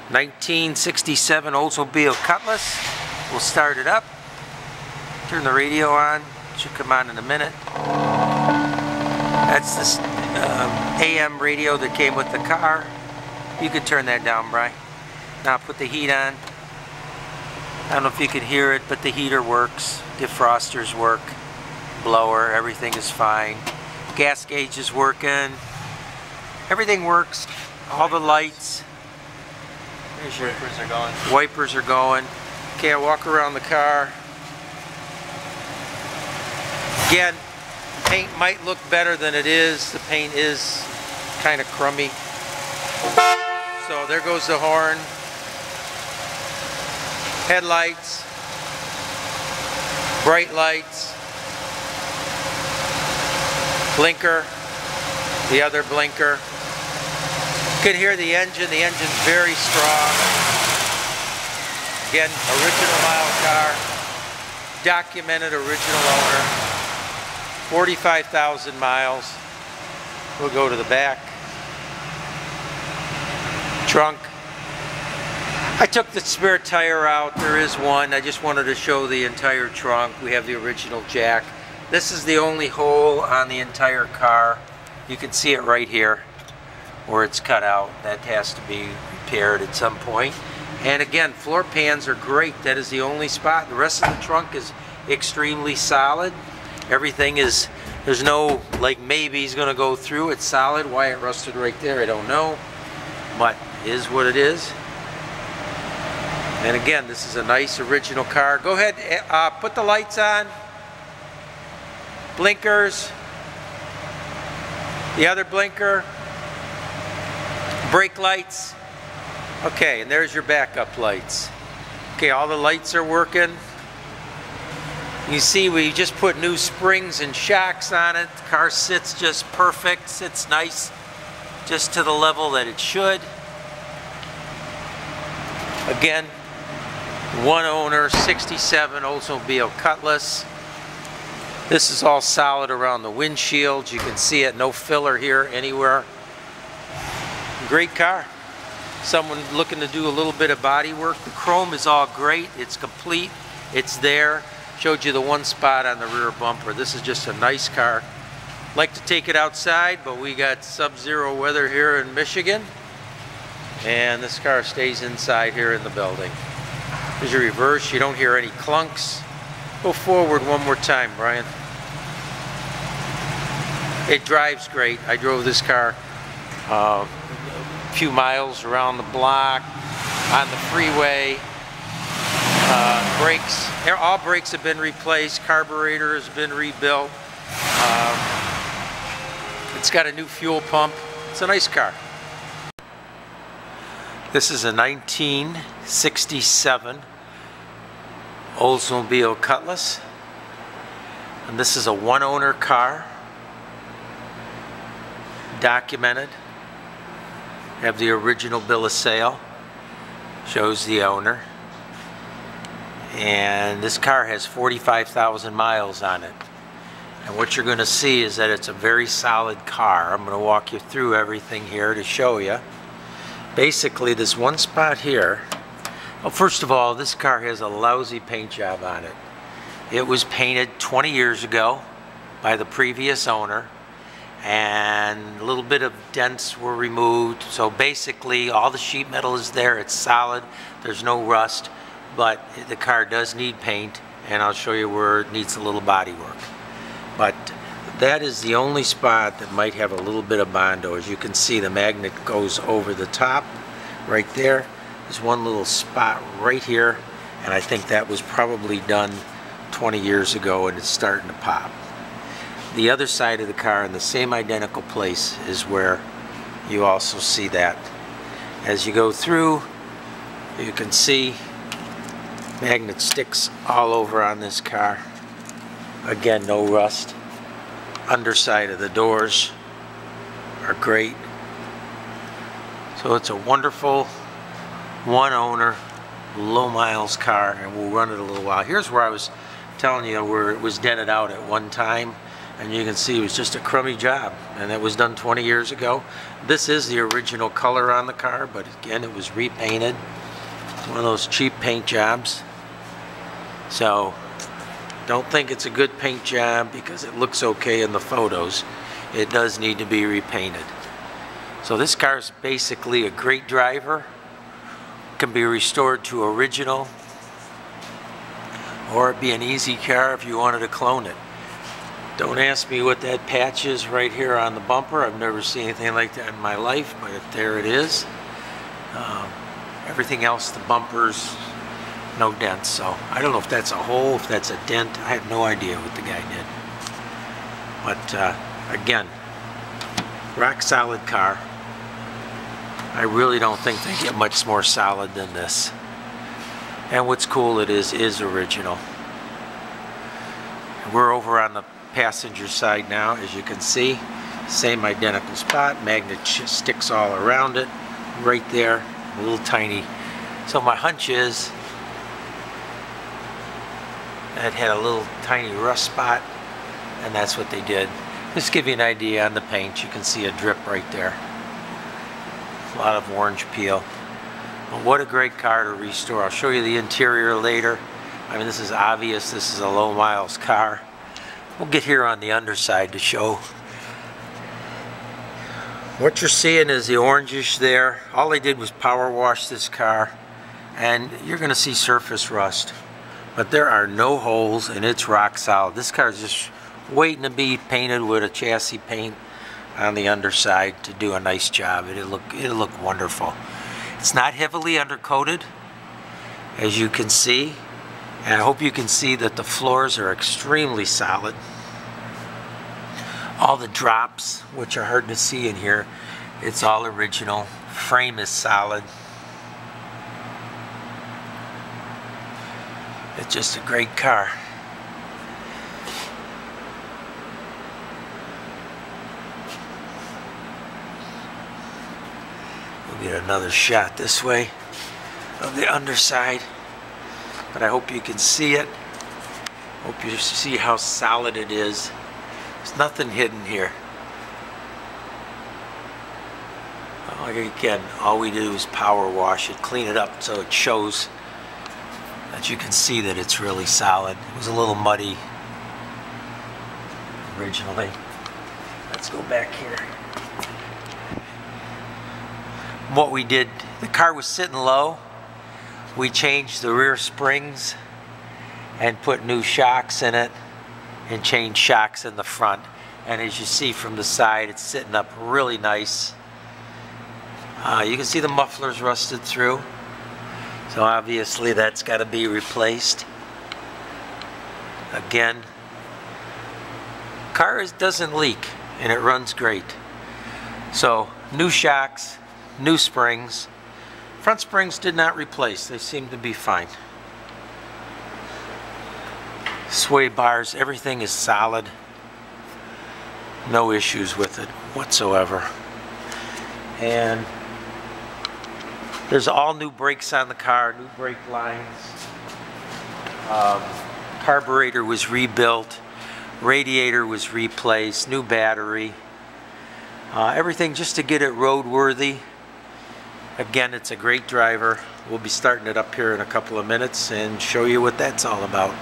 1967 Oldsmobile Cutlass. We'll start it up. Turn the radio on. Should come on in a minute. That's the AM radio that came with the car. You could turn that down, Brian. Now put the heat on. I don't know if you can hear it, but the heater works. Defrosters work. Blower, everything is fine. Gas gauge is working. Everything works. All the lights. There's your wipers are going. Wipers are going. Okay, I walk around the car. Again, paint might look better than it is. The paint is kind of crummy. So there goes the horn. Headlights. Bright lights. Blinker. The other blinker. You can hear the engine. The engine's very strong. Again, original mile car. Documented original owner. 45,000 miles. We'll go to the back. Trunk. I took the spare tire out. There is one. I just wanted to show the entire trunk. We have the original jack. This is the only hole on the entire car. You can see it right here where it's cut out. That has to be repaired at some point. And again, floor pans are great. That is the only spot. The rest of the trunk is extremely solid. Everything is, there's no like maybe he's going to go through. It's solid. Why it rusted right there, I don't know. But it is what it is. And again, this is a nice original car. Go ahead, put the lights on. Blinkers. The other blinker. Brake lights. Okay, and there's your backup lights. Okay, all the lights are working. You see we just put new springs and shocks on it. The car sits just perfect, sits nice, just to the level that it should. Again, one owner, 67 Oldsmobile Cutlass. This is all solid around the windshield. You can see it, no filler here anywhere. Great car. Someone looking to do a little bit of body work. The chrome is all great. It's complete. It's there. Showed you the one spot on the rear bumper. This is just a nice car. Like to take it outside, but we got sub-zero weather here in Michigan. And this car stays inside here in the building. There's your reverse. You don't hear any clunks. Go forward one more time, Brian. It drives great. I drove this car a few miles around the block, on the freeway. Brakes, all brakes have been replaced. Carburetor has been rebuilt. It's got a new fuel pump. It's a nice car. This is a 1967 Oldsmobile Cutlass, and this is a one-owner car. Documented. Have the original bill of sale. Shows the owner. And this car has 45,000 miles on it. And what you're going to see is that it's a very solid car. I'm going to walk you through everything here to show you. Basically, this one spot here. Well, first of all, this car has a lousy paint job on it. It was painted 20 years ago by the previous owner, and a little bit of dents were removed. So basically, all the sheet metal is there. It's solid. There's no rust. But the car does need paint, and I'll show you where it needs a little body work. But that is the only spot that might have a little bit of Bondo. As you can see, the magnet goes over the top right there. There's one little spot right here, and I think that was probably done 20 years ago, and it's starting to pop. The other side of the car in the same identical place is where you also see that. As you go through, you can see magnet sticks all over on this car. Again, no rust. Underside of the doors are great. So it's a wonderful one owner, low miles car, and we'll run it a little while. Here's where I was telling you where it was dented out at one time. And you can see it was just a crummy job, and it was done 20 years ago. This is the original color on the car, but again, it was repainted. One of those cheap paint jobs. So don't think it's a good paint job because it looks okay in the photos. It does need to be repainted. So this car is basically a great driver. Can be restored to original, or it'd be an easy car if you wanted to clone it. Don't ask me what that patch is right here on the bumper. I've never seen anything like that in my life, but there it is. Everything else, the bumpers, no dents. So I don't know if that's a hole, if that's a dent. I have no idea what the guy did. But again, rock solid car. I really don't think they get much more solid than this. And what's cool, it is original. We're over on the passenger side now, as you can see. Same identical spot. Magnet sticks all around it. Right there, a little tiny. So my hunch is that had a little tiny rust spot, and that's what they did. Just to give you an idea on the paint, you can see a drip right there. A lot of orange peel. But what a great car to restore. I'll show you the interior later. I mean, this is obvious. This is a low miles car. We'll get here on the underside to show. What you're seeing is the orangish there. All they did was power wash this car, and you're going to see surface rust. But there are no holes, and it's rock solid. This car is just waiting to be painted with a chassis paint on the underside to do a nice job. It'll look wonderful. It's not heavily undercoated, as you can see, and I hope you can see that the floors are extremely solid. All the drops, which are hard to see in here, it's all original. Frame is solid. It's just a great car. Get another shot this way of the underside, but I hope you can see it. Hope you see how solid it is. There's nothing hidden here. Again, all we do is power wash it, clean it up so it shows that you can see that it's really solid. It was a little muddy originally. Let's go back here. What we did, the car was sitting low. We changed the rear springs and put new shocks in it and changed shocks in the front. And as you see from the side, it's sitting up really nice. You can see the muffler's rusted through. So obviously that's got to be replaced. Again, car doesn't leak and it runs great. So new shocks, new springs. Front springs did not replace. They seem to be fine. Sway bars, everything is solid. No issues with it whatsoever. And there's all new brakes on the car, new brake lines. Carburetor was rebuilt. Radiator was replaced. New battery. Everything just to get it roadworthy. Again, it's a great driver. We'll be starting it up here in a couple of minutes and show you what that's all about.